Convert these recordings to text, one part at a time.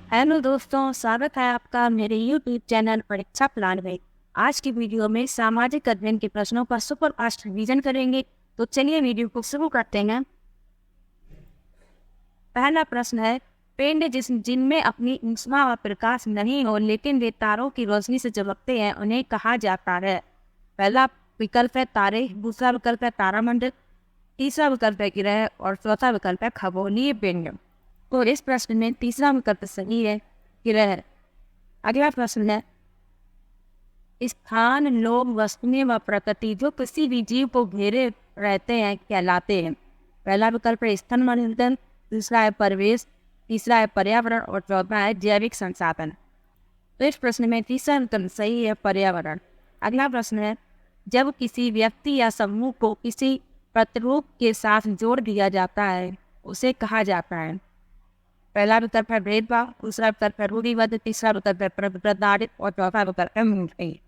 Hello दोस्तों, स्वागत है आपका मेरे YouTube चैनल परीक्षा प्लान में। आज की वीडियो में सामाजिक अध्ययन के प्रश्नों का सुपर फास्ट रिवीजन करेंगे। तो चलिए वीडियो को शुरू करते हैं। पहला प्रश्न है, पिंड जिनमें अपनी ऊष्मा व प्रकाश नहीं हो लेकिन वे तारों की रोशनी से चमकते हैं, उन्हें कहा जाता है। पहला विकल्प है तारे, दूसरा विकल्प है तारामंडल, तीसरा विकल्प है ग्रह और चौथा विकल्प है खगोलीय पिंड। तो इस प्रश्न में तीसरा विकल्प सही है, ग्रह। अगला प्रश्न है, स्थान, लोग, वस्तुएं व प्रकृति जो किसी भी जीव को घेरे रहते हैं कहलाते हैं। पहला विकल्प है स्थल मंडल, दूसरा है परिवेश, तीसरा है पर्यावरण और चौथा है जैविक संसाधन। तो इस प्रश्न में तीसरा विकल्प सही है, पर्यावरण। अगला प्रश्न है, जब किसी व्यक्ति या समूह को किसी प्रतिरूप के साथ जोड़ दिया जाता है उसे कहा जाता है। पहला विकल्प है भेदभाव, दूसरा विकल्प है रूढ़िबद्ध, तीसरा विकल्प है प्रताड़ित और चौथा विकल्प है मूर्ति।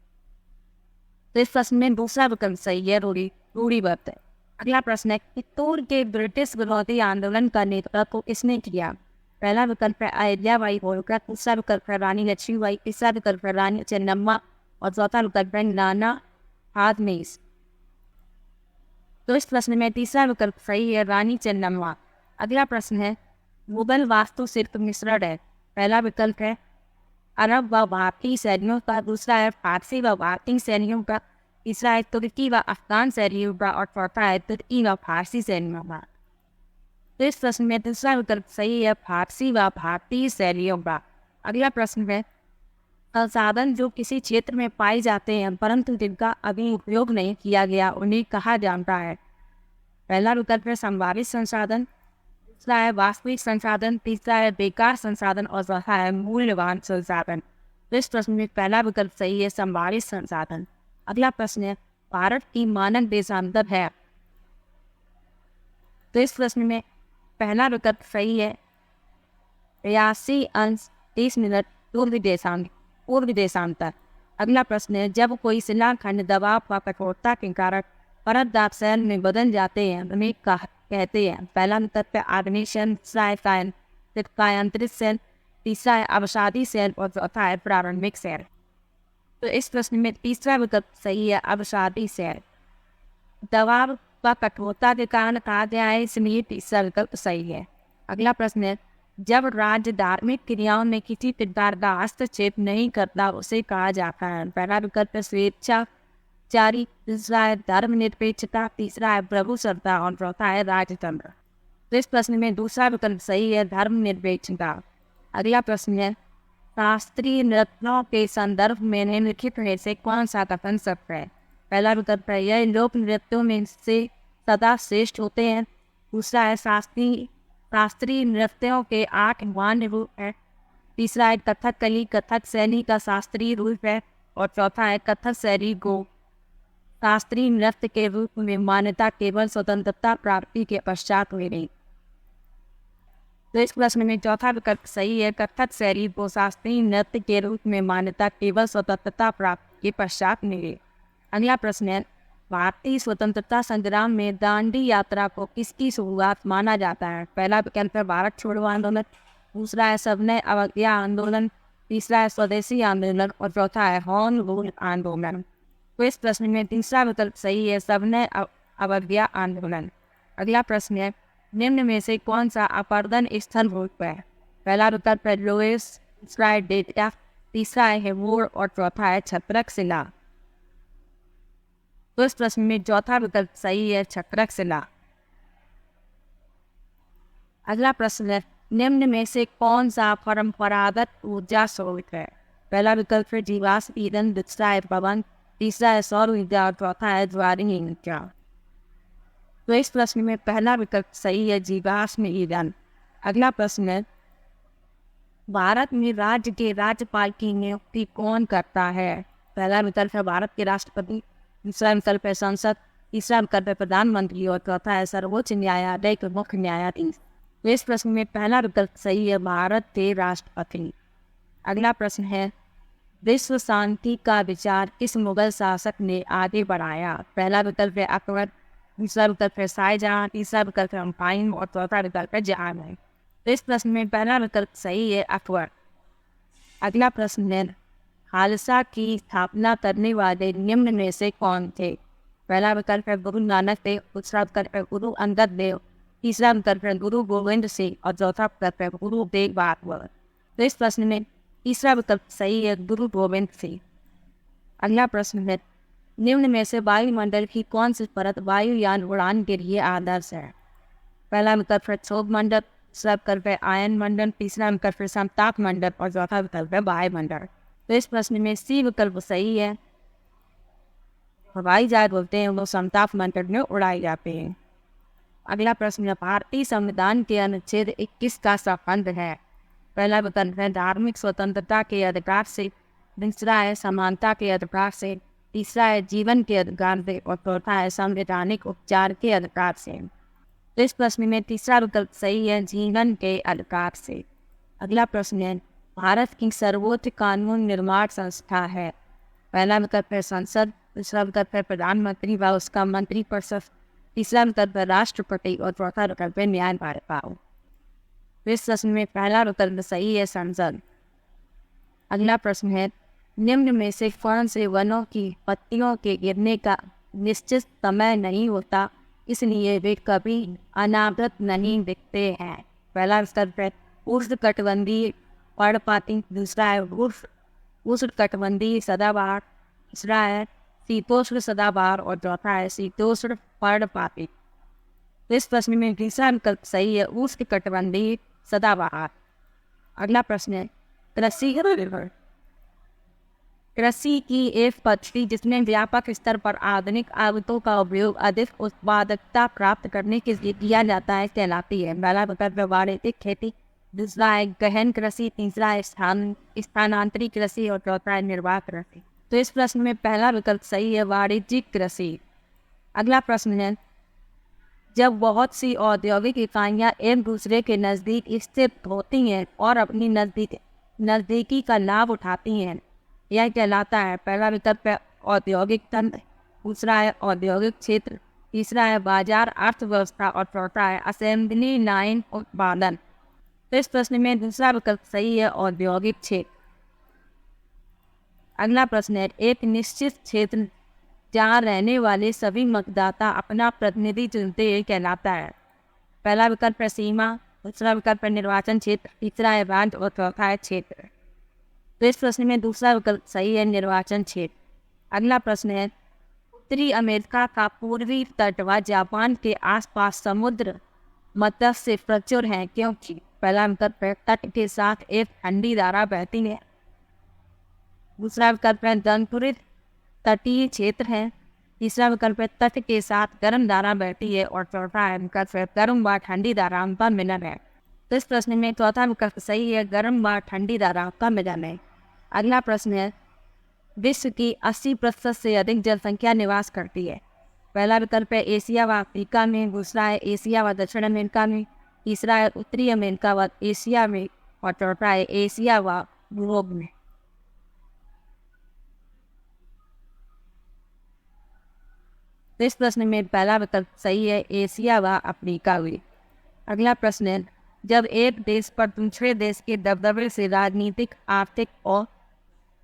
तो इस प्रश्न में दूसरा विकल्प सही है, रूढ़िबद्ध है। अगला प्रश्न है, चित्तौड़ के ब्रिटिश विरोधी आंदोलन का नेतृत्व किसने किया। पहला विकल्प है अहिल्याबाई होलकर, दूसरा विकल्प है रानी लक्ष्मीबाई, तीसरा विकल्प है रानी चेन्नम्मा और चौथा विकल्प है नाना हाथनेस। तो इस प्रश्न में तीसरा विकल्प सही है, रानी चेन्नम्मा। अगला प्रश्न है, मुगल वास्तुशिल्प मिश्रण है। पहला विकल्प है अरब व भारतीय शैलियों का, दूसरा है फारसी व भारतीय शैलियों का, तीसरा है तुर्की व अफगान शैलियों का और चौथा है तुर्की व फारसी शैलियों का। तो इस प्रश्न में दूसरा विकल्प सही है, फारसी व भारतीय शैलियों का। अगला प्रश्न है, संसाधन जो किसी क्षेत्र में पाए जाते हैं परंतु जिनका अभी उपयोग नहीं किया गया उन्हें कहा जाता है। पहला विकल्प है संभावित संसाधन, दूसरा है वास्तविक संसाधन, तीसरा है बेकार संसाधन और चौथा है मूल्यवान संसाधन। तो इस प्रश्न में पहला विकल्प सही है, संभावित संसाधन। अगला प्रश्न है, भारत की मानक देशांतर है। तो इस प्रश्न में पहला विकल्प सही है, 83 अंश 30 मिनट पूर्व देशांतर। अगला प्रश्न है, जब कोई शिलाखंड दबाव व कठोरता के कारण परतदार शैल में बदल जाते हैं उन्हें कहते हैं। पहला विकल्प है आग्नेय शैल, दूसरा है कायांतरित शैल, तीसरा है अवसादी शैल और चौथा है प्रारंभिक शैल। तो इस प्रश्न में तीसरा विकल्प सही है, अवसादी शैल। दबाव व कठोरता के कारण कहा गया है, इसलिए तीसरा विकल्प सही है। अगला प्रश्न है, जब राज्य धार्मिक क्रियाओं में किसी प्रकार का हस्तक्षेप नहीं करता उसे कहा जाता है। पहला विकल्प है स्वेच्छाचारी, दूसरा है धर्मनिरपेक्षता, तीसरा है प्रभुसत्ता और चौथा है राजतंत्र। तो इस प्रश्न में दूसरा विकल्प सही है, धर्मनिरपेक्षता। अगला प्रश्न है, शास्त्रीय नृत्यों के संदर्भ में निम्नलिखित में से कौन सा कथन सत्य है। पहला विकल्प है यह लोक नृत्यों में से सदा श्रेष्ठ होते हैं, दूसरा है शास्त्रीय नृत्यों के 8 मान्य रूप है, तीसरा है कथकली कथक शैली का शास्त्रीय रूप है और चौथा है कथक शैली को शास्त्रीय नृत्य के रूप में मान्यता केवल स्वतंत्रता प्राप्ति के पश्चात मिली। तो इस प्रश्न में चौथा विकल्प सही है, कथक शैली को शास्त्रीय नृत्य के रूप में मान्यता केवल स्वतंत्रता प्राप्ति के पश्चात मिली। अगला प्रश्न है, भारतीय स्वतंत्रता संग्राम में दांडी यात्रा को किसकी शुरुआत माना जाता है। पहला विकल्प है भारत छोड़ो आंदोलन, दूसरा है सबने अवज्ञा आंदोलन, तीसरा है स्वदेशी आंदोलन और चौथा है होम रूल आंदोलन। तो इस प्रश्न में तीसरा विकल्प सही है, सबने अवज्ञा आंदोलन। अगला प्रश्न है, निम्न में से कौन सा अपर्दन स्थल रूप है। पहला विकल्प है लोएस, दूसरा है डेल्टा, तीसरा है हेमूर और चौथा है छत्रक शिला। तो इस प्रश्न में चौथा विकल्प सही है, छत्रक शिला। अगला प्रश्न है, निम्न में से कौन सा परंपरागत ऊर्जा स्रोत है। पहला विकल्प है जीवाश्म ईंधन, दूसरा है पवन, तीसरा है सौर ऊर्जा और चौथा है ज्वारीय ऊर्जा। तो इस प्रश्न में पहला विकल्प सही है, जीवाश्म ईंधन। अगला प्रश्न है, भारत में राज्य के राज्यपाल की नियुक्ति कौन करता है। पहला विकल्प है भारत के राष्ट्रपति, दूसरा विकल्प है संसद, तीसरा विकल्प है प्रधानमंत्री और चौथा है सर्वोच्च न्यायालय के मुख्य न्यायाधीश। तो इस प्रश्न में पहला विकल्प सही है, भारत के राष्ट्रपति। अगला प्रश्न है, विश्व शांति का विचार किस मुगल शासक ने आगे बढ़ाया। पहला विकल्प है अकबर, दूसरा विकल्प है शाहजहां, तीसरा विकल्प है हुमायूं और चौथा विकल्प है जहांगीर। तो इस प्रश्न में पहला विकल्प सही है, अकबर। अगला प्रश्न है, खालसा की स्थापना करने वाले निम्न में से कौन थे? पहला विकल्प है गुरु नानक देव, दूसरा विकल्प है गुरु अंगद देव, तीसरा विकल्प है गुरु गोविंद सिंह और चौथा विकल्प है गुरु तेग बहादुर। तो इस प्रश्न में तीसरा विकल्प सही है, गुरु गोविंद सिंह। अगला प्रश्न है, निम्न में से वायुमंडल की कौन सी परत वायुयान उड़ान के लिए आदर्श है? पहला विकल्प है क्षोभ मंडल, दूसरा विकल्प है आयन मंडल, तीसरा विकल्प है समताप मंडल और चौथा विकल्प है वायुमंडल। तो इस प्रश्न में सी विकल्प सही है, हवाई जहाज बोलते हैं वो समताप मंडल में उड़ाए जाते हैं। अगला प्रश्न है, भारतीय संविधान के अनुच्छेद 21 का संबंध है? पहला विकल्प है धार्मिक स्वतंत्रता के अधिकार से, दूसरा है समानता के अधिकार से, तीसरा है जीवन के अधिकार से और चौथा है संवैधानिक उपचार के अधिकार से। तो इस प्रश्न में तीसरा विकल्प सही है, जीवन के अधिकार से। अगला प्रश्न है, भारत की सर्वोच्च कानून निर्माण संस्था है? पहला विकल्प है संसद, दूसरा विकल्प है प्रधानमंत्री व उसका मंत्रिपरिषद, तीसरा विकल्प है राष्ट्रपति और चौथा विकल्प है न्यायपालिका। इस प्रश्न में पहला विकल्प सही है, संसद। अगला प्रश्न है, निम्न में से कौन से वनों की पत्तियों के गिरने का निश्चित समय नहीं होता, इसलिए वे कभी अनावृत नहीं दिखते हैं? पहला विकल्प है उष्णकटिबंधीय पर्णपाती, दूसरा है उष्णकटिबंधीय सदाबहार, तीसरा है शीतोष्ण सदाबहार और चौथा है शीतोष्ण पर्णपाती। इस प्रश्न में तीसरा विकल्प सही है, उष्णकटिबंधीय सदाबहार। अगला प्रश्न है, कृषि की एक पद्धति जिसमें व्यापक स्तर पर आधुनिक आगतों का उपयोग अधिक उत्पादकता प्राप्त करने के लिए किया जाता है कहलाती है? पहला विकल्प है वाणिज्यिक खेती, दूसरा है गहन कृषि, तीसरा है स्थानांतरी कृषि और चौथा है निर्वाह कृषि। तो इस प्रश्न में पहला विकल्प सही है, वाणिज्यिक कृषि। अगला प्रश्न है, जब बहुत सी औद्योगिक इकाइयाँ एक दूसरे के नज़दीक स्थित होती हैं और अपनी नज़दीकी का लाभ उठाती हैं, यह कहलाता है? पहला विकल्प है औद्योगिक तंत्र, दूसरा है औद्योगिक क्षेत्र, तीसरा है बाजार अर्थव्यवस्था और चौथा है असेंबली लाइन उत्पादन। तो इस प्रश्न में दूसरा विकल्प सही है, औद्योगिक क्षेत्र। अगला प्रश्न है, एक निश्चित क्षेत्र जहाँ रहने वाले सभी मतदाता अपना प्रतिनिधि चुनते हैं कहलाता है? पहला विकल्प है सीमा, दूसरा विकल्प है निर्वाचन क्षेत्र, तीसरा है राज्य और चौथा है क्षेत्र। तो इस प्रश्न में दूसरा विकल्प सही है, निर्वाचन क्षेत्र। अगला प्रश्न है, उत्तरी अमेरिका का पूर्वी तट व जापान के आसपास समुद्र मत्स्य से प्रचुर है क्योंकि? पहला विकल्प है तट के साथ एक ठंडी धारा बहती है, दूसरा विकल्प है दंतुरित तटीय क्षेत्र है, तीसरा विकल्प है तट के साथ गर्म धारा बहती है और चौथा है विकल्प है गर्म व ठंडी धाराओं का मिलन है। तो इस प्रश्न में चौथा विकल्प सही है, गर्म व ठंडी धाराओं का मिलन है। अगला प्रश्न है, विश्व की 80% से अधिक जनसंख्या निवास करती है? पहला विकल्प है एशिया व अफ्रीका में, दूसरा है एशिया व दक्षिण अमेरिका में, तीसरा है उत्तरी अमेरिका व एशिया में और चौथा है एशिया व यूरोप में। तो इस प्रश्न में पहला विकल्प सही है, एशिया व अफ्रीका में। अगला प्रश्न है, जब एक देश पर दूसरे देश के दबदबे से राजनीतिक, आर्थिक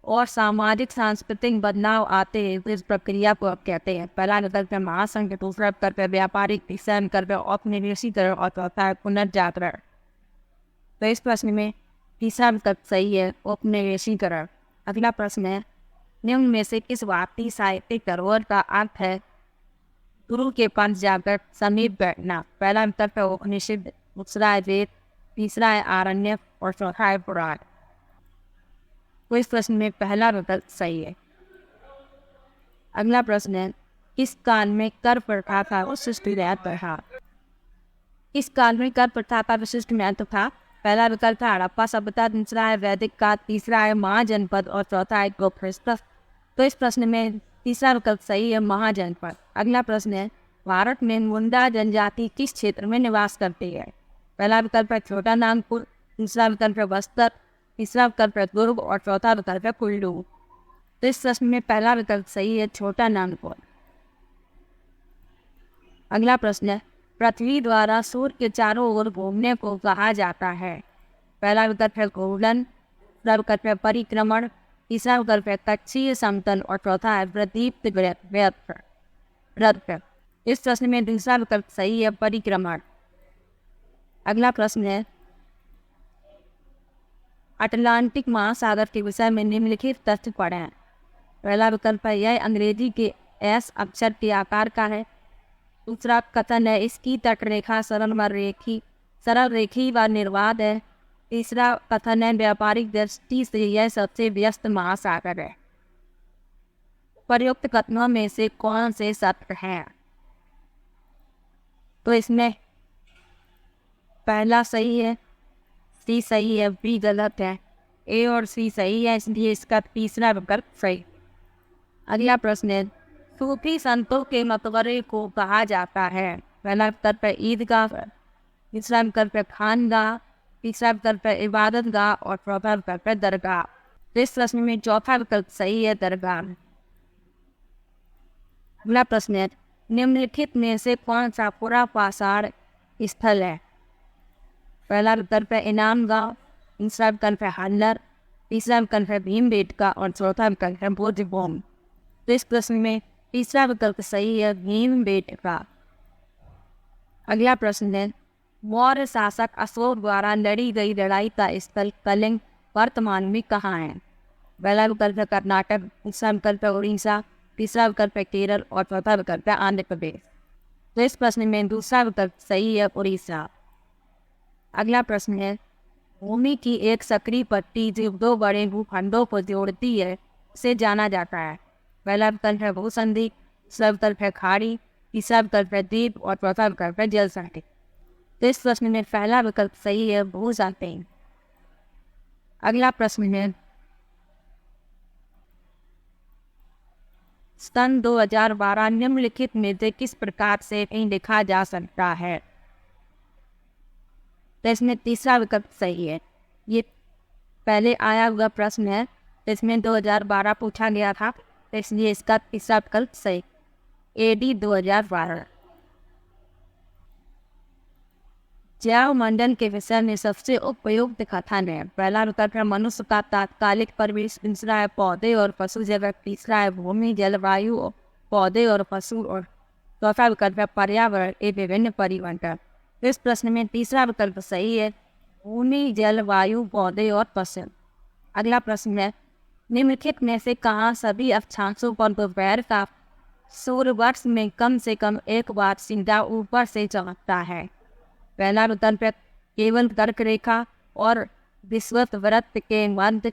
और सामाजिक सांस्कृतिक बदलाव आते हैं तो इस प्रक्रिया को अब कहते हैं? पहला विकल्प है महासंघ, दूसरा विकल्प है व्यापारिक, तीसरा विकल्प है औपनिवेशीकरण और चौथा है पुनर्जागरण। तो इस प्रश्न में तीसरा विकल्प सही है, औपनिवेशीकरण। अगला प्रश्न है, निम्न में से किस भारतीय साहित्यिक धरोहर का अर्थ है गुरु के पास जाकर समीप बैठना? पहला विकल्प है उपनिषद, दूसरा है वेद, तीसरा है आरण्यक और चौथा है पुराण। तो इस प्रश्न में पहला विकल्प सही है। अगला प्रश्न है, किस काल में कर प्रथा का विशिष्ट महत्व था? किस काल में कर प्रथा का विशिष्ट महत्व था? पहला विकल्प है हड़प्पा सभ्यता, दूसरा है वैदिक काल, तीसरा है महाजनपद और चौथा है गुप्त। तो इस प्रश्न में तीसरा विकल्प सही है, महाजनपद। अगला प्रश्न है, भारत में मुंडा जनजाति किस क्षेत्र में निवास करती है? पहला विकल्प है छोटा नागपुर, दूसरा विकल्प है बस्तर, तीसरा विकल्प है दुर्ग और चौथा विकल्प है कुल्लू। तो इस प्रश्न में पहला विकल्प सही है, छोटा नागपुर। अगला प्रश्न है, पृथ्वी द्वारा सूर्य के चारों ओर घूमने को कहा जाता है? पहला विकल्प है घूर्णन, दूसरा विकल्प है परिक्रमण, तीसरा विकल्प है कक्षीय समतल और चौथा है प्रदीप्त वृत्त। इस प्रश्न में दूसरा विकल्प सही है परिक्रमण। अगला प्रश्न है अटलांटिक महासागर के विषय में निम्नलिखित तथ्य पढ़ें। पहला विकल्प है यह अंग्रेजी के एस अक्षर के आकार का है। दूसरा कथन है इसकी तटरेखा सरल रेखी व निर्वात है। तीसरा कथन है व्यापारिक दृष्टि से यह सबसे व्यस्त महासागर है। प्रयुक्त कथनों में से कौन से सत्य हैं? तो इसमें पहला सही है, सी सही है, बी गलत है, ए और सी सही है, इसलिए इसका तीसरा विकल्प सही। अगला प्रश्न है सूफी संतों के मकबरे को कहा जाता है। पहला विकल्प है ईदगाह, दूसरा विकल्प है खानगाह, तीसरा विकल्प है इबादत गाह और चौथा विकल्प है दरगाह। तो इस प्रश्न में चौथा विकल्प सही है, दरगाह। अगला प्रश्न है निम्नलिखित में से कौन सा पुरापाषाण स्थल है? पहला विकल्प है इनाम गांव, दूसरा विकल्प है हल्लर, तीसरा विकल्प है भीमबेटका और चौथा विकल्प है बोधभूम। तो इस प्रश्न में तीसरा विकल्प सही है, भीमबेटका। अगला प्रश्न है मौर्य शासक अशोक द्वारा लड़ी गई लड़ाई का स्थल कलिंग वर्तमान में कहाँ है? पहला विकल्प है कर्नाटक, दूसरा विकल्प है उड़ीसा, तीसरा विकल्प है केरल और चौथा विकल्प है आंध्र प्रदेश। तो इस प्रश्न में दूसरा विकल्प सही है, उड़ीसा। अगला प्रश्न है भूमि की एक सक्रिय पट्टी जो दो बड़े भूखंडों को जोड़ती है उसे जाना जाता है। पहला विकल्प है भूसंधि, दूसरा विकल्प है खाड़ी, तीसरा विकल्प है द्वीप और चौथा विकल्प है जल संधि। तो इस प्रश्न में पहला विकल्प सही है, भूसंधि। अगला प्रश्न है सन 2012 निम्नलिखित में से किस प्रकार से लिखा जा सकता है? तो इसमें तीसरा विकल्प सही है। ये पहले आया हुआ प्रश्न है, तो इसमें 2012 पूछा गया था, तो इसलिए इसका तीसरा विकल्प सही, AD 2012। जैव मंडल के विषय में सबसे उपयुक्त कथन है। पहला विकल्प है मनुष्य का तात्कालिक परिवेश, दूसरा है पौधे और पशु जगत, तीसरा है भूमि जलवायु पौधे और पशु और चौथा विकल्प है पर्यावरण ए विभिन्न परिवर्तन। इस प्रश्न में तीसरा विकल्प सही है, भूमि जलवायु पौधे और पशु। अगला प्रश्न है निम्नलिखित में से कहाँ सभी अक्षांशों पर दोपहर का सूर्य वर्ष में कम से कम एक बार सीधा ऊपर से चमकता है? पहला विकल्प है केवल कर्क रेखा और विषुवत वृत्त के मध्य,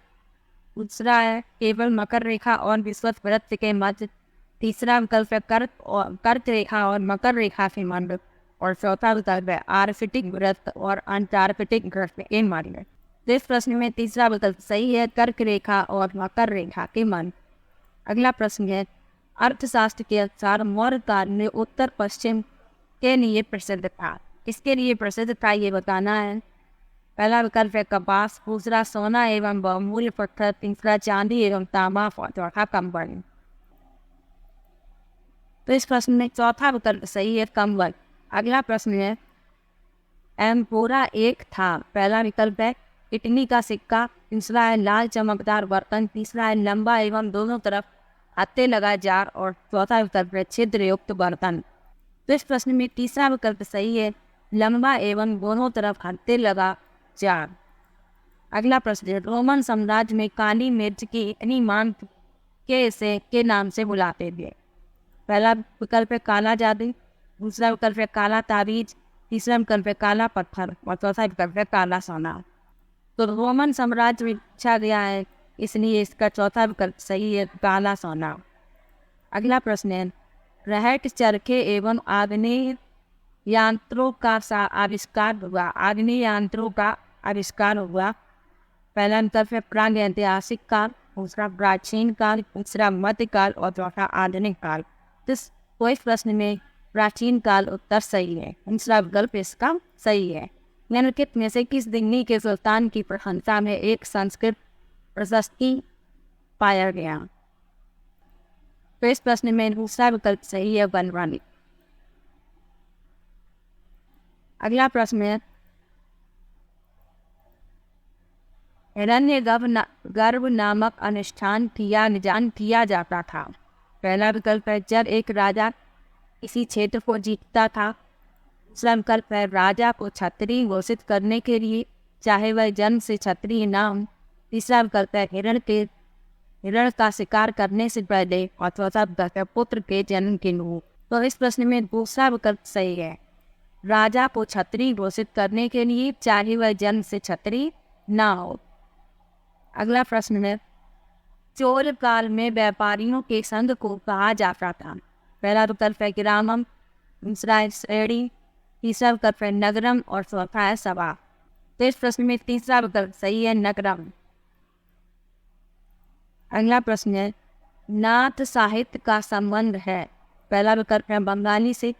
दूसरा है केवल मकर रेखा और विषुवत वृत्त के मध्य, तीसरा विकल्प है कर्क रेखा और मकर रेखा के मध्य और चौथा विकल्प है आर्कटिक वृत्त और अंटार्कटिक वृत्त के मध्य। इस प्रश्न में तीसरा विकल्प सही है, कर्क रेखा और मकर रेखा के मध्य। अगला प्रश्न है अर्थशास्त्र के अनुसार मौर्य काल में उत्तर पश्चिम के लिए प्रसिद्ध था। किसके लिए प्रसिद्ध था ये बताना है। पहला विकल्प है कपास, दूसरा सोना एवं बहुमूल्य पत्थर, तीसरा चांदी एवं तांबा और चौथा कंबल। तो इस प्रश्न में चौथा विकल्प सही है, कंबल। अगला प्रश्न है एम्फोरा एक था। पहला विकल्प है इटली का सिक्का, दूसरा है लाल चमकदार बर्तन, तीसरा है लंबा एवं दोनों तरफ हत्थे लगा जार और चौथा विकल्प है छिद्र युक्त बर्तन। तो इस प्रश्न में तीसरा विकल्प सही है, लंबा एवं दोनों तरफ हत्थे लगा जार। अगला प्रश्न है रोमन साम्राज्य में काली मिर्च की इतनी मांग के नाम से बुलाते थे। पहला विकल्प है काला जादू, दूसरा विकल्प है काला ताबीज, तीसरा विकल्प है काला पत्थर और चौथा विकल्प है काला सोना। तो रोमन साम्राज्य में पूछा गया है, इसलिए इसका चौथा विकल्प सही है, काला सोना। अगला प्रश्न है रहट चरखे एवं आग्नेय यंत्रों का आविष्कार हुआ। आग्नेय यंत्रों का आविष्कार हुआ। पहला विकल्प है प्रागैतिहासिक काल, दूसरा प्राचीन काल, तीसरा मध्यकाल और चौथा आधुनिक काल। तो इस प्रश्न में प्राचीन काल उत्तर सही है, दूसरा विकल्प इसका सही है। निम्नलिखित में से किस दिल्ली के सुल्तान की प्रशंसा में एक संस्कृत प्रशस्ति पाया गया? तो इस प्रश्न में दूसरा विकल्प सही है, बनवानी। अगला प्रश्न है गर्भ नामक अनुष्ठान निजान किया जाता था। पहला विकल्प है जब एक राजा किसी क्षेत्र को जीतता था। दूसरा विकल्प है राजा को क्षत्रिय घोषित करने के लिए, चाहे वह जन्म से क्षत्रिय ना हो। तीसरा विकल्प है हिरण का शिकार करने से पहले, और चौथा विकल्प है पुत्र के जन्म के लिए। तो इस प्रश्न में दूसरा विकल्प सही है, राजा को क्षत्रिय घोषित करने के लिए, चाहे वह जन्म से क्षत्रिय ना हो। अगला प्रश्न है चोल काल में व्यापारियों के संघ को कहा जाता था। पहला विकल्प है ग्रामम, दूसरा है श्रेणी, तीसरा विकल्प है नगरम और चौथा है सभा। तो इस प्रश्न में तीसरा विकल्प सही है, नगरम। अगला प्रश्न है नाथ साहित्य का संबंध है। पहला विकल्प है बंगाली से,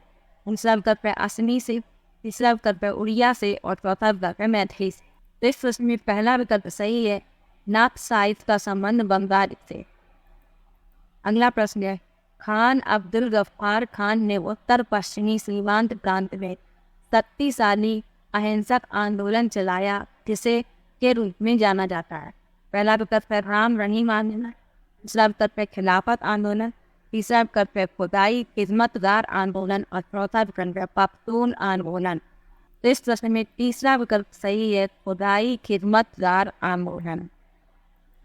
दूसरा विकल्प है असमी से, तीसरा विकल्प है उड़िया से और चौथा विकल्प है मैथिली से। तो इस प्रश्न में पहला विकल्प सही है, नाथ साहित्य का संबंध बंगाली से। अगला प्रश्न है खान अब्दुल गफ्फार खान ने उत्तर पश्चिमी सीमांत प्रांत में शक्तिशाली अहिंसक आंदोलन चलाया, जिसे के रूप में जाना जाता है। पहला विकल्प है राम रहीम आंदोलन, दूसरा विकल्प है खिलाफत आंदोलन, तीसरा विकल्प है खुदाई खिदमतगार आंदोलन और चौथा विकल्प है पख्तून आंदोलन। तो इस प्रश्न में तीसरा विकल्प सही है, खुदाई खिदमतगार आंदोलन।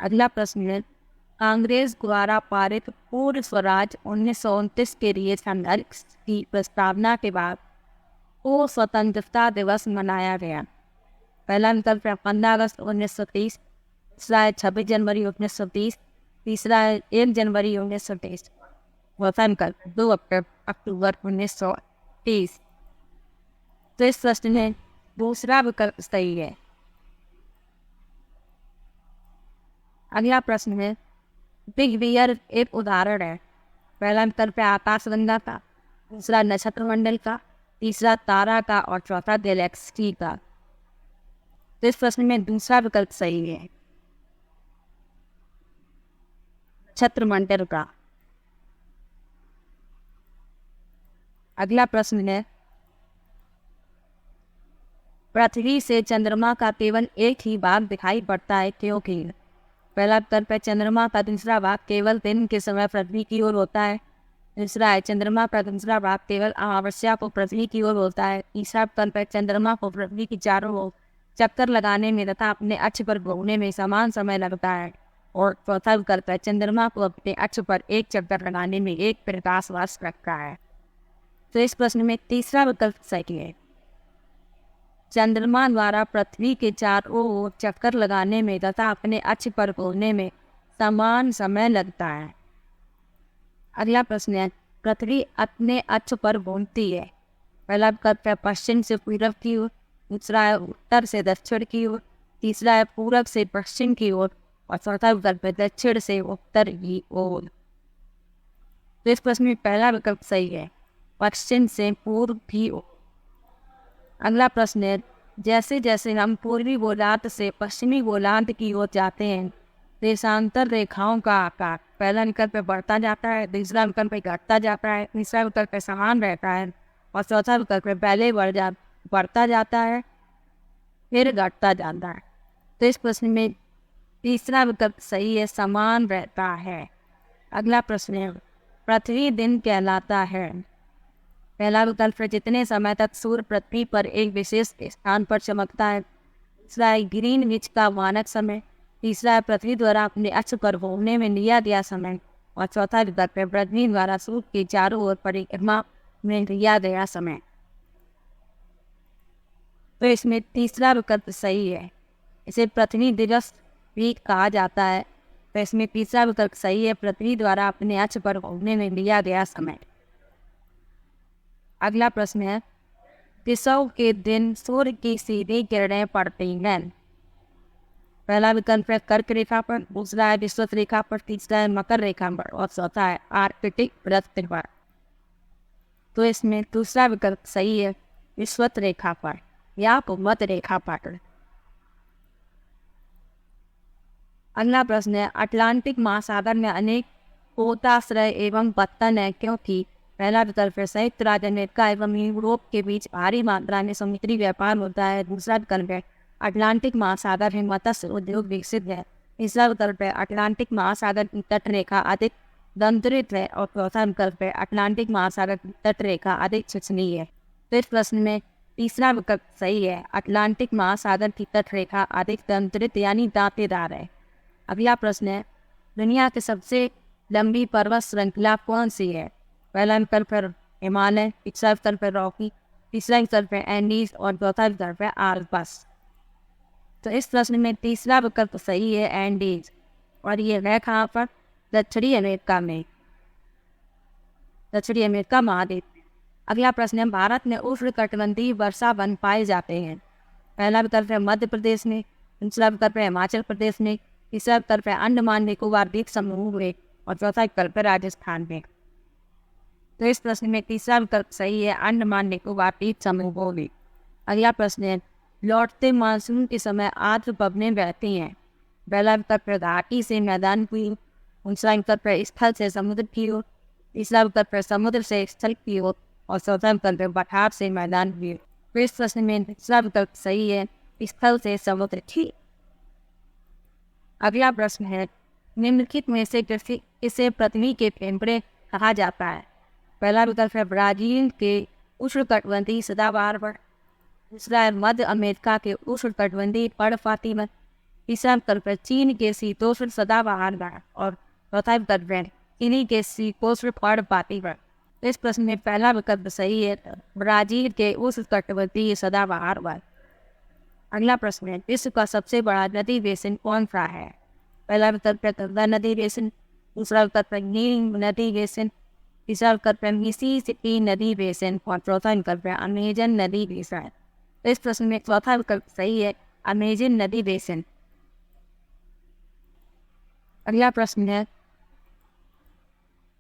अगला प्रश्न है कांग्रेस द्वारा पारित पूर्ण स्वराज 1929 के लिए संघर्ष की प्रस्तावना के बाद को स्वतंत्रता दिवस मनाया गया। पहला विकल्प है 15 अगस्त 1930, दूसरा है 26 जनवरी 1930, तीसरा है 1 जनवरी 1930, चौथा विकल्प 2 अक्टूबर 1930। तो इस प्रश्न में दूसरा विकल्प सही है। अगला प्रश्न है बिग बियर एक उदाहरण है। पहला विकल्प है आकाशगंगा का, दूसरा नक्षत्र मंडल का, तीसरा तारा का और चौथा गैलेक्सी का। तो इस प्रश्न में दूसरा विकल्प सही है, नक्षत्र मंडल का। अगला प्रश्न है पृथ्वी से चंद्रमा का केवल एक ही भाग दिखाई पड़ता है, क्योंकि? पहला विकल्प है चंद्रमा का दूसरा भाग केवल दिन के समय पृथ्वी की ओर होता है, दूसरा है चंद्रमा का दूसरा भाग केवल अमावस्या को पृथ्वी की ओर होता है, तीसरा विकल्प है चंद्रमा को पृथ्वी की चारों ओर चक्कर लगाने में तथा अपने अक्ष पर घूमने में समान समय लगता है, और चौथा विकल्प है चंद्रमा को अपने अक्ष पर एक चक्कर लगाने में 1 प्रकाश वर्ष लगता है। तो इस प्रश्न में तीसरा विकल्प सही है, चंद्रमा द्वारा पृथ्वी के चारों ओर चक्कर लगाने में तथा अपने अक्ष पर घूमने में समान समय लगता है। अगला प्रश्न है पृथ्वी अपने अक्ष पर घूमती है। पहला विकल्प है पश्चिम से पूर्व की ओर, दूसरा है उत्तर से दक्षिण की ओर, तीसरा है पूरब से पश्चिम की ओर और चौथा विकल्प है दक्षिण से उत्तर की ओर। तो इस प्रश्न में पहला विकल्प सही है, पश्चिम से पूर्व की ओर। अगला प्रश्न है जैसे जैसे हम पूर्वी गोलार्ध से पश्चिमी गोलार्ध की ओर जाते हैं, देशांतर रेखाओं का आकार पहला विकल्प पे बढ़ता जाता है, दूसरा विकल्प पे घटता जाता है, तीसरा विकल्प पे समान रहता है और चौथा विकल्प पे पहले बढ़ता जाता है फिर घटता जाता है। तो इस प्रश्न में तीसरा विकल्प सही है, समान रहता है। अगला प्रश्न है पृथ्वी दिन कहलाता है। पहला विकल्प है जितने समय तक सूर्य पृथ्वी पर एक विशेष स्थान पर चमकता है, दूसरा है ग्रीनविच का मानक समय, तीसरा है पृथ्वी द्वारा अपने अक्ष पर घूमने में लिया गया समय और चौथा विकल्प है पृथ्वी द्वारा सूर्य के चारों ओर परिक्रमा में लिया गया समय। तो इसमें तीसरा विकल्प सही है, इसे पृथ्वी दिवस भी कहा जाता है। तो इसमें तीसरा विकल्प सही है, पृथ्वी द्वारा अपने अक्ष पर घूमने में लिया गया समय। अगला प्रश्न है विषुव के दिन सूर्य की सीधी किरणें पड़ती हैं। पहला विकल्प है कर्क रेखा पर, दूसरा है विषुवत रेखा पर, तीसरा है मकर रेखा पर और चौथा है आर्कटिक वृत्त पर। तो इसमें दूसरा विकल्प सही है, विषुवत रेखा पर या भूमध्य रेखा पर। अगला प्रश्न है अटलांटिक महासागर में अनेक पोताश्रय एवं पत्तन है, क्योंकि? पहला विकल्प है संयुक्त राज्य अमेरिका एवं यूरोप के बीच भारी मात्रा में समुद्री व्यापार होता है, दूसरा विकल्प है अटलांटिक महासागर में मत्स्य उद्योग विकसित है। तीसरा विकल्प है अटलांटिक महासागर की तटरेखा अधिक दंतरित है। और चौथा विकल्प है अटलांटिक महासागर की तटरेखा अधिक छिछली है। तो इस प्रश्न में तीसरा विकल्प सही है, अटलांटिक महासागर की तटरेखा अधिक दंतरित यानी दांतेदार है। अगला प्रश्न है, दुनिया की सबसे लंबी पर्वत श्रृंखला कौन सी है? पहला विकल्प है हिमालय, दूसरा विकल्प है रॉकी, तीसरा विकल्प है एंडीज और चौथा विकल्प है आल्प्स। तो इस प्रश्न में तीसरा विकल्प सही है, एंडीज, और ये है कहाँ पर? दक्षिणी अमेरिका में, दक्षिणी अमेरिका महाद्वीप। अगला प्रश्न है, भारत में उष्णकटिबंधीय वर्षा वन पाए जाते हैं। पहला विकल्प है मध्य प्रदेश में, दूसरा विकल्प है हिमाचल प्रदेश में, तीसरा विकल्प है अंडमान निकोबार द्वीप समूह में और चौथा विकल्प है राजस्थान में। तो इस प्रश्न में तीसरा विकल्प सही है, अंडमान निकोबार द्वीप समूह में। अगला प्रश्न है, लौटते मानसून के समय आर्द्र पवनें बहती हैं। पहला विकल्प है घाटी से मैदान की ओर, दूसरा विकल्प है स्थल से समुद्र की ओर, तीसरा विकल्प है समुद्र से स्थल की ओर और चौथा विकल्प है पठार से मैदान की ओर। तो इस प्रश्न में तीसरा विकल्प सही है, स्थल से समुद्र की। अगला प्रश्न है, निम्नलिखित में से किसे पृथ्वी के फेफड़े कहा जाता है? पहला विकल्प है ब्राजील के उष्णकटिबंधीय सदाबहार वन, दूसरा है मध्य अमेरिका के उष्णकटिबंधीय पर्णपाती वन, तीसरा विकल्प है चीन के शीतोष्ण सदाबहार वन और चौथा विकल्प है चीनी के शीतोष्ण पर्णपाती वन। इस प्रश्न में पहला विकल्प सही है, ब्राजील के उष्णकटिबंधीय सदाबहार वन। अगला प्रश्न है, विश्व का सबसे बड़ा नदी बेसिन कौन सा है? पहला विकल्प है गंगा नदी बेसिन, दूसरा विकल्प है नील नदी बेसिन, तीसरा विकल्प है मिसिसिपी नदी बेसिन और चौथा विकल्प है अमेजन नदी बेसिन। इस प्रश्न में चौथा विकल्प सही है, अमेजन नदी बेसिन। अगला प्रश्न है,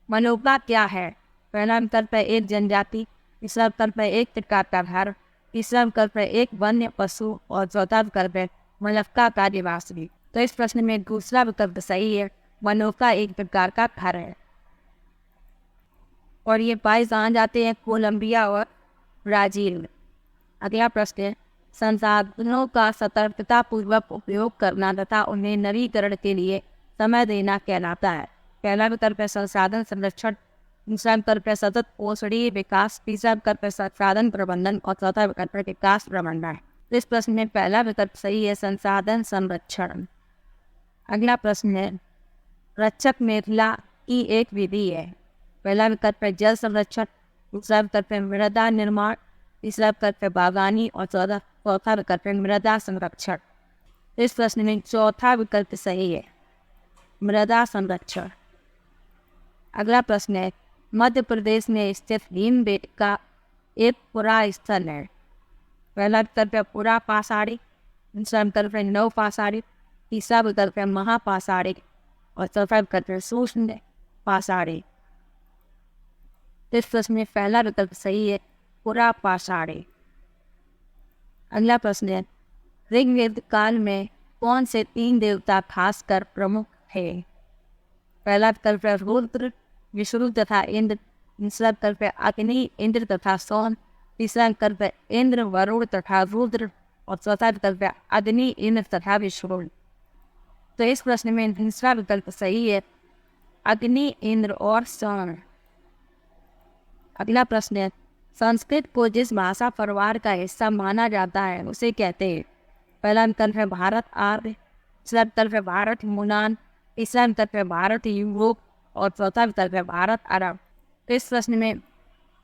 मनोबा क्या है? पहला विकल्प है एक जनजाति, तीसरा विकल्प है एक प्रकार का घर, तीसरा विकल्प है एक वन्य पशु और चौथा विकल्प है मलक्का का निवासी। तो इस प्रश्न में दूसरा विकल्प सही है, मनोबा एक प्रकार का घर है। और ये पाए कहाँ जाते हैं? कोलंबिया और ब्राज़ील में। अगला प्रश्न है, संसाधनों का सतर्कतापूर्वक उपयोग करना तथा उन्हें नवीकरण के लिए समय देना कहलाता है। पहला विकल्प है संसाधन संरक्षण, दूसरा विकल्प है सतत पोषणीय विकास, तीसरा विकल्प है संसाधन प्रबंधन और चौथा विकल्प है विकास प्रबंधन। इस प्रश्न में पहला विकल्प सही है, संसाधन संरक्षण। अगला प्रश्न है, रक्षक मेखला की एक विधि है। पहला विकल्प है जल संरक्षण, दूसरा विकल्प है मृदा निर्माण, तीसरा विकल्प है बागवानी और चौथा विकल्प है मृदा संरक्षण। इस प्रश्न में चौथा विकल्प सही है, मृदा संरक्षण। अगला प्रश्न है, मध्य प्रदेश में स्थित भीमबेटका एक पुरा स्थल है। पहला विकल्प है पुरा पाषाणी, दूसरा विकल्प है नव पाषाणी, तीसरा विकल्प है महापाषाणी और चौथा विकल्प है सूक्ष्म पाषाणी। इस प्रश्न में पहला विकल्प सही है, पुरा पाषाणी। अगला प्रश्न है, ऋग्वेद काल में कौन से 3 देवता खासकर प्रमुख थे? पहला विकल्प है रुद्र, विष्णु तथा इंद्र, दूसरा विकल्प है अग्नि, इंद्र तथा सोम, तीसरा विकल्प है इंद्र, वरुण तथा रुद्र और चौथा विकल्प है अग्नि, इंद्र तथा विष्णु। तो इस प्रश्न में दूसरा विकल्प सही है, अग्नि, इंद्र और सोम। अगला प्रश्न है, संस्कृत को जिस भाषा परिवार का हिस्सा माना जाता है उसे कहते हैं। पहला विकल्प है भारत आर्य, दूसरा विकल्प है भारत यूनान, तीसरा विकल्प है भारत यूरोप और चौथा विकल्प है भारत अरब। तो इस प्रश्न में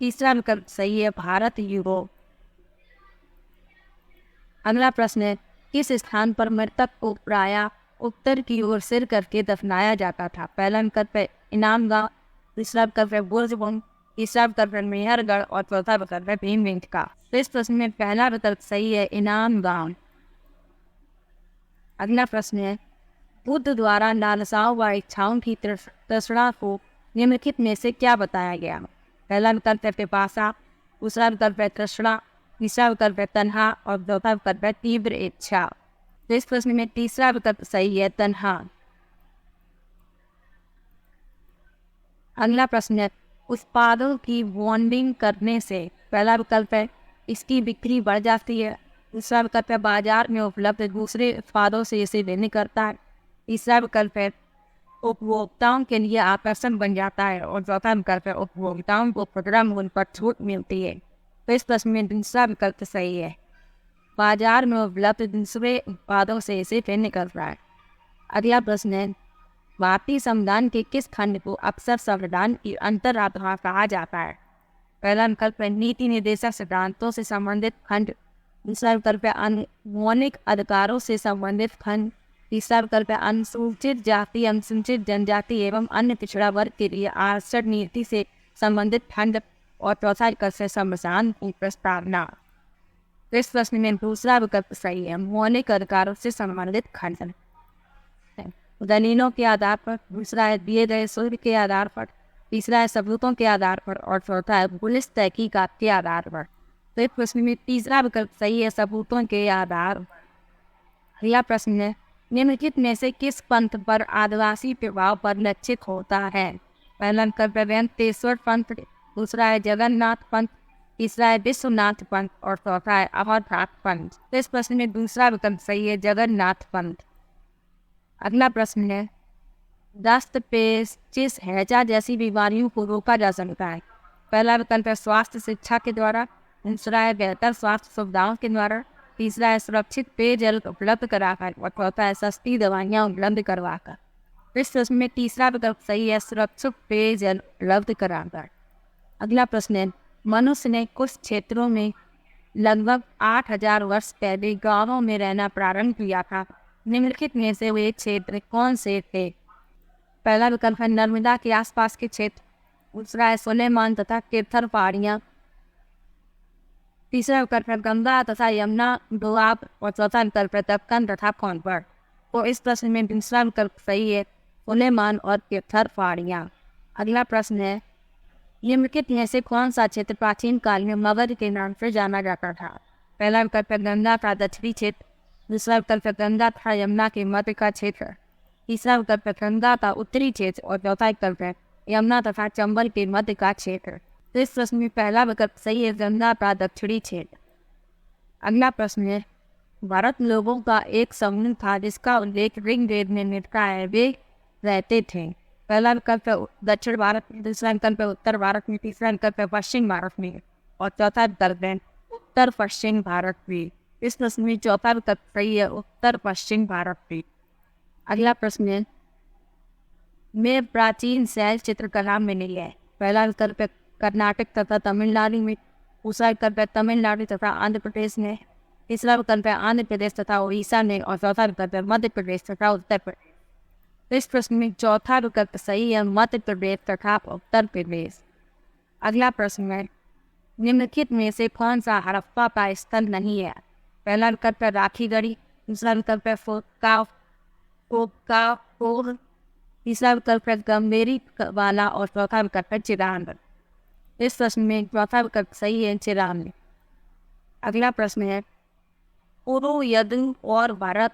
तीसरा विकल्प सही है, भारत यूरोप। अगला प्रश्न है, किस स्थान पर मृतक को प्रायः उत्तर की ओर सिर करके दफनाया जाता था? पहला विकल्प है इनाम गांव, दूसरा विकल्प है बुर्जबंग, तीसरा विकल्प है मेहरगढ़ और चौथा विकल्प है भीमबेटका। तो इस प्रश्न में पहला विकल्प सही है, इनाम गांव। अगला प्रश्न है, बुद्ध द्वारा लालसाओं व इच्छाओं की तृष्णा को निम्नलिखित में से क्या बताया गया? पहला विकल्प है पिपासा, दूसरा विकल्प है तृष्णा, तीसरा विकल्प है तन्हा और चौथा विकल्प है तीव्र इच्छा। तो इस प्रश्न में तीसरा विकल्प सही है, तन्हा। अगला प्रश्न है, उत्पादों की बॉन्डिंग करने से पहला विकल्प है इसकी बिक्री बढ़ जाती है, दूसरा विकल्प है बाजार में उपलब्ध दूसरे उत्पादों से इसे लेने करता है। तीसरा विकल्प है उपभोक्ताओं के लिए आकर्षण बन जाता है। और चौथा विकल्प है उपभोक्ताओं को खुदरा मूल्य पर छूट मिलती है। तो इस प्रश्न में दूसरा विकल्प सही है, बाजार में उपलब्ध दूसरे उत्पादों से इसे लेने कर रहा है। अगला प्रश्न है, भारतीय संविधान के किस खंड को अक्सर संविधान की अंतरात्मा कहा जाता है? पहला विकल्प है नीति निर्देशक सिद्धांतों से संबंधित खंड। दूसरा विकल्प है मौलिक अधिकारों से संबंधित खंड। तीसरा विकल्प है अनुसूचित जाति, अनुसूचित जनजाति एवं अन्य पिछड़ा वर्ग के लिए आरक्षण नीति से संबंधित खंड। और चौथा विकल्प है संविधान की प्रस्तावना। तो इस प्रश्न में दूसरा विकल्प सही है, मौलिक अधिकारों से संबंधित खंड। दलीलों के आधार पर, दूसरा है दिए गए शुल्क के आधार पर, तीसरा है सबूतों के आधार पर और चौथा है पुलिस तहकीकात के आधार पर। तो इस प्रश्न में तीसरा विकल्प सही है, सबूतों के आधार। अगला प्रश्न है, निम्नलिखित में से किस पंथ पर आदिवासी प्रभाव परिलक्षित होता है? पहला विकल्प है वेंकटेश्वर पंथ, दूसरा है जगन्नाथ पंथ, तीसरा है विश्वनाथ पंथ और चौथा है अमरनाथ पंथ। तो इस प्रश्न में दूसरा विकल्प सही है, जगन्नाथ पंथ। अगला प्रश्न है, दस्त, पेचिश, हैजा जैसी बीमारियों को रोका जा सकता है? पहला विकल्प है स्वास्थ्य शिक्षा के द्वारा, दूसरा है बेहतर स्वास्थ्य सुविधाओं के द्वारा, तीसरा है सुरक्षित पेयजल उपलब्ध कराकर और चौथा है सस्ती दवाइयाँ उपलब्ध करवाकर। इस प्रश्न में तीसरा विकल्प सही है, सुरक्षित पेयजल उपलब्ध कराकर। अगला प्रश्न है, मनुष्य ने कुछ क्षेत्रों में लगभग 8000 वर्ष पहले गांवों में रहना प्रारंभ किया था। निम्नलिखित में से वे क्षेत्र कौन से थे? पहला विकल्प है नर्मदा के आसपास के क्षेत्र, दूसरा है सुलेमान तथा केथर पहाड़ियाँ, तीसरा विकल्प है गंगा तथा यमुना दोआब और चौथा विकल्प है दक्कन तथा कौनपुर। तो इस प्रश्न में दूसरा विकल्प सही है, सुलेमान और केथर पहाड़ियाँ। अगला प्रश्न है, निम्नलिखित में से कौन सा क्षेत्र प्राचीन काल में मगध के नाम से जाना जाता था? पहला विकल्प है गंगा का दक्षिणी क्षेत्र, दूसरा विकल्प है गंगा तथा यमुना के मध्य का क्षेत्र, तीसरा विकल्प है गंगा का उत्तरी क्षेत्र और चौथा विकल्प है यमुना तथा चंबल के मध्य का क्षेत्र। तो इस प्रश्न में पहला विकल्प सही है, गंगा का दक्षिणी क्षेत्र। अगला प्रश्न है, भारत लोगों का एक समूह था जिसका उल्लेख ऋग्वेद में मिलता है, वे रहते थे। पहला विकल्प है दक्षिण भारत में, दूसरा विकल्प है उत्तर भारत में, तीसरा विकल्प है पश्चिम भारत में और चौथा विकल्प है उत्तर पश्चिम भारत में। इस प्रश्न में चौथा विकल्प सही है, उत्तर पश्चिम भारत में। अगला प्रश्न है, में प्राचीन शैल चित्रकला मिली है? पहला विकल्प है कर्नाटक तथा तमिलनाडु में, दूसरा विकल्प है तमिलनाडु तथा आंध्र प्रदेश में, तीसरा विकल्प है आंध्र प्रदेश तथा उड़ीसा में और चौथा विकल्प है मध्य प्रदेश तथा उत्तर प्रदेश। इस प्रश्न में चौथा विकल्प सही है, मध्य प्रदेश तथा उत्तर प्रदेश। अगला प्रश्न है, निम्नलिखित में से कौन सा हड़प्पा का स्थल नहीं है? पहला विकल्प है राखीगढ़ी, दूसरा विकल्प है फोकाकोर, तीसरा विकल्प है गंभीरी वाला और चौथा विकल्प है चिरांद। इस प्रश्न में चौथा विकल्प सही है, चिरांद। अगला प्रश्न है, उरु, यदु और भरत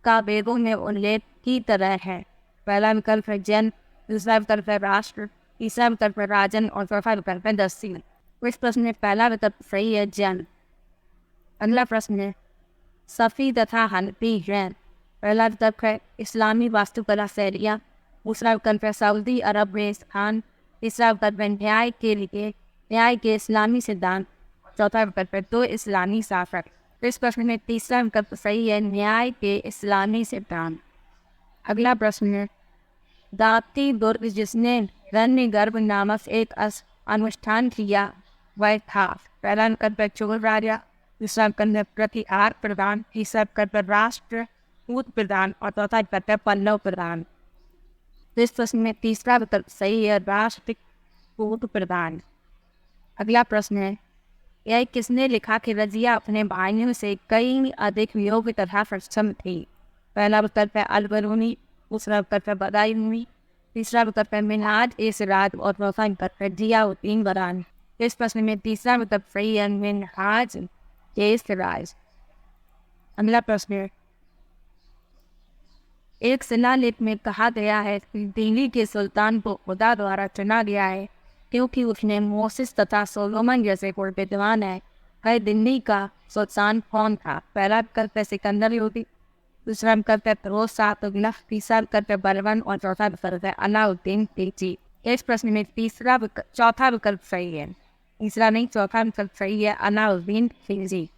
का वेदों में उल्लेख की तरह है? पहला विकल्प है जन, दूसरा विकल्प है राष्ट्र, तीसरा विकल्प है राजन और चौथा विकल्प है दस्यु। इस प्रश्न में पहला विकल्प सही है, जन। अगला प्रश्न है, सफ़ी तथा हनफी जैन। पहला विकल्प है इस्लामी वास्तुकला शैलियाँ, दूसरा विकल्प है सऊदी अरब में स्थान, तीसरा विकल्प है न्याय के इस्लामी सिद्धांत, चौथा विकल्प है दो इस्लामी शासक। इस प्रश्न में तीसरा विकल्प सही है, न्याय के इस्लामी सिद्धांत। अगला प्रश्न है, दाती दुर्ग जिसने रण्यगर्भ नामक एक अनुष्ठान किया वह था? पहला विकल्प है चोल राजा, दूसरा विकल्प है प्रतिहार प्रदान, तीसरा विकल्प है राष्ट्र कूट प्रदान और चौथा विकल्प है पल्लव प्रदान। इस प्रश्न में तीसरा विकल्प सही है, राष्ट्र कूट प्रदान। अगला प्रश्न है, यह किसने लिखा कि रजिया अपने भाइयों से कई अधिक योग्य तथा सक्षम थी? पहला विकल्प है अल-बरूनी, दूसरा विकल्प है बदायूनी, तीसरा विकल्प है मिन्हाज ए सिराज और चौथा विकल्प है जियाउद्दीन बरानी। इस प्रश्न में तीसरा विकल्प सही है, मिन्हाज ए सिराज। अगला प्रश्न है, एक शिलालेख में कहा गया है कि दिल्ली के सुल्तान को खुदा द्वारा चुना गया है क्योंकि उसने मोसेस तथा सोलोमन जैसे कोई विद्वान है। है दिल्ली का सुल्तान कौन था? पहला विकल्प है सिकंदर लोदी, दूसरा विकल्प है फिरोज शाह तुगलक, तीसरा विकल्प है बलबन और चौथा विकल्प है अलाउद्दीन खिलजी। इस प्रश्न में चौथा विकल्प सही है, तीसरा नहीं, चौथा विकल्प सही है अलाउद्दीन खिलजी।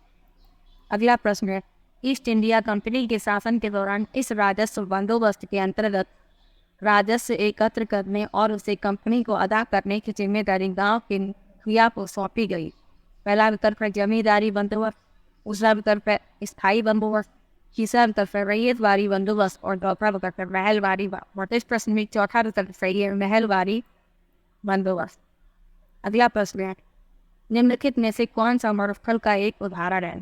अगला प्रश्न है, ईस्ट इंडिया कंपनी के शासन के दौरान इस राजस्व बंदोबस्त के अंतर्गत राजस्व एकत्र करने और उसे कंपनी को अदा करने की जिम्मेदारी गांव के मुखिया को सौंपी गई। पहला विकल्प है जमींदारी बंदोबस्त, दूसरा विकल्प है स्थायी बंदोबस्त, तीसरा विकल्प है रैयतवारी बंदोबस्त और चौथा विकल्प है महलवारी बंदोबस्त। इस प्रश्न में चौथा विकल्प सही है, महलवारी बंदोबस्त। अगला प्रश्न है, निम्नलिखित में से कौन सा मरुस्थल का एक उदाहरण है?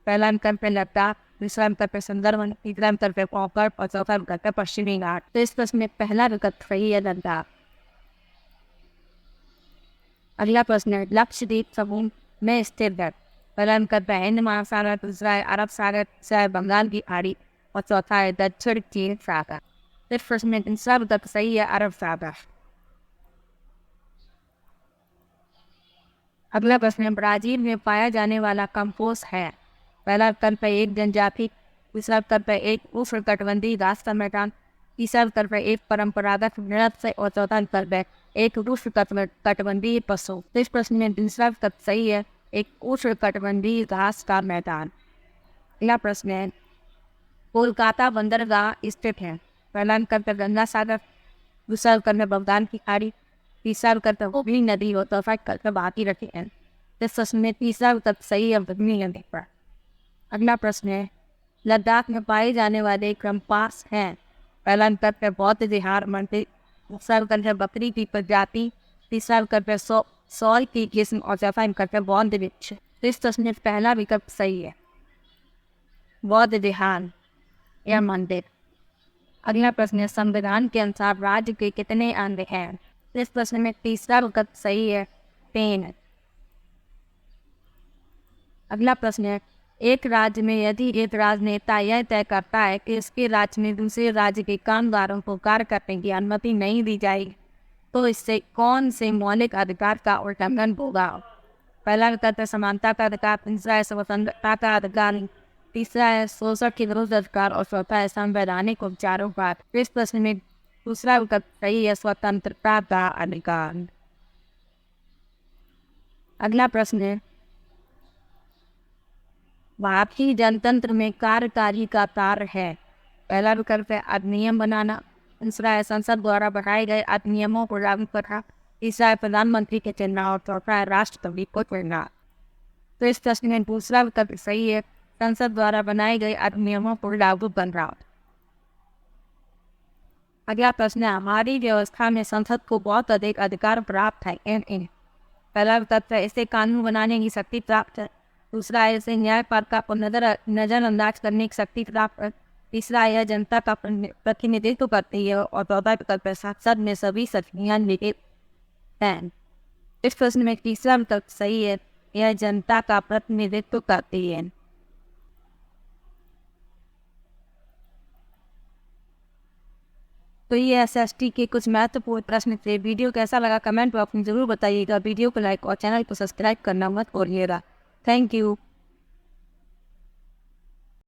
पहला विकल्प है लद्दाख, दूसरा विकल्प है सुंदरवन, तीसरा विकल्प है कोंकण और चौथा विकल्प है पश्चिमी घाट। तो इस प्रश्न में पहला विकल्प सही है लद्दाख। अगला प्रश्न है, लक्षद्वीप समूह में स्थित है। पहला विकल्प है हिंद महासागर, दूसरा है अरब सागर, तीसरा है बंगाल की खाड़ी और चौथा है दक्षिण चीन सागर। इस प्रश्न में तीसरा विकल्प सही है अरब सागर। अगला प्रश्न है, ब्राजील में पाया जाने वाला कंपोस्ट है। पहला विकल्प है एक जनजाति, दूसरा विकल्प है एक उष्णकटिबंधीय घास का मैदान, तीसरा विकल्प है एक परंपरागत नृत्य और चौथा विकल्प है एक उष्णकटिबंधीय पशु। तो इस प्रश्न में दूसरा विकल्प सही है, एक उष्णकटिबंधीय घास का मैदान। अगला प्रश्न है, कोलकाता बंदरगाह स्थित है। पहला विकल्प है गंगा सागर, दूसरा विकल्प है बंगाल की खाड़ी, तीसरा विकल्प है हुगली नदी और चौथा विकल्प है बाकी रखे हैं। इस प्रश्न में तीसरा विकल्प सही है हुगली नदी पर। अगला प्रश्न है, लद्दाख में पाए जाने वाले कंपास हैं। पहला विकल्प है बौद्ध विहार मंदिर, दूसरा विकल्प है बकरी की प्रजाति, तीसरा विकल्प है सौर की किस्म और चौथा विकल्प है बौद्ध वृक्ष। तो इस प्रश्न में पहला विकल्प सही है, बौद्ध विहार या मंदिर। अगला प्रश्न है, संविधान के अनुसार राज्य के कितने अंग हैं? इस प्रश्न में तीसरा विकल्प सही है, 3। अगला प्रश्न है, एक राज्य में यदि एक राजनेता यह तय करता है कि इसके राज्य में दूसरे राज्य के कामगारों को कार्य करने की अनुमति नहीं दी जाएगी, तो इससे कौन से मौलिक अधिकार का उल्लंघन होगा? पहला विकल्प है समानता का अधिकार, दूसरा है स्वतंत्रता का अधिकार, तीसरा है शोषण के विरुद्ध अधिकार और चौथा है संवैधानिक उपचारों का। इस प्रश्न में दूसरा विकल्प सही है, स्वतंत्रता का अधिकार। अगला प्रश्न है, भारतीय जनतंत्र में कार्यकारी का कार्य है। पहला विकल्प है अधिनियम बनाना, दूसरा है संसद द्वारा बनाए गए अधिनियमों को लागू करना, तीसरा है प्रधानमंत्री के चुनाव और चौथा है राष्ट्रपति को चुनना। तो इस प्रश्न में दूसरा विकल्प सही है, संसद द्वारा बनाए गए अधिनियमों को लागू करना। अगला प्रश्न है, हमारी व्यवस्था में संसद को बहुत अधिक अधिकार प्राप्त है। पहला विकल्प है इसे कानून बनाने की शक्ति प्राप्त है, दूसरा है इसे न्यायपालिका को नजरअंदाज करने की शक्ति प्राप्त है, तीसरा है जनता का प्रतिनिधित्व करती है और चौथा विकल्प है संसद में सभी शक्तियां निहित हैं। इस प्रश्न में तीसरा विकल्प सही है, यह जनता का प्रतिनिधित्व करती है। तो ये SST के कुछ महत्वपूर्ण प्रश्न थे। वीडियो कैसा लगा कमेंट बॉक्स में जरूर बताइएगा। वीडियो को लाइक और चैनल को सब्सक्राइब करना मत भूलिएगा। Thank you.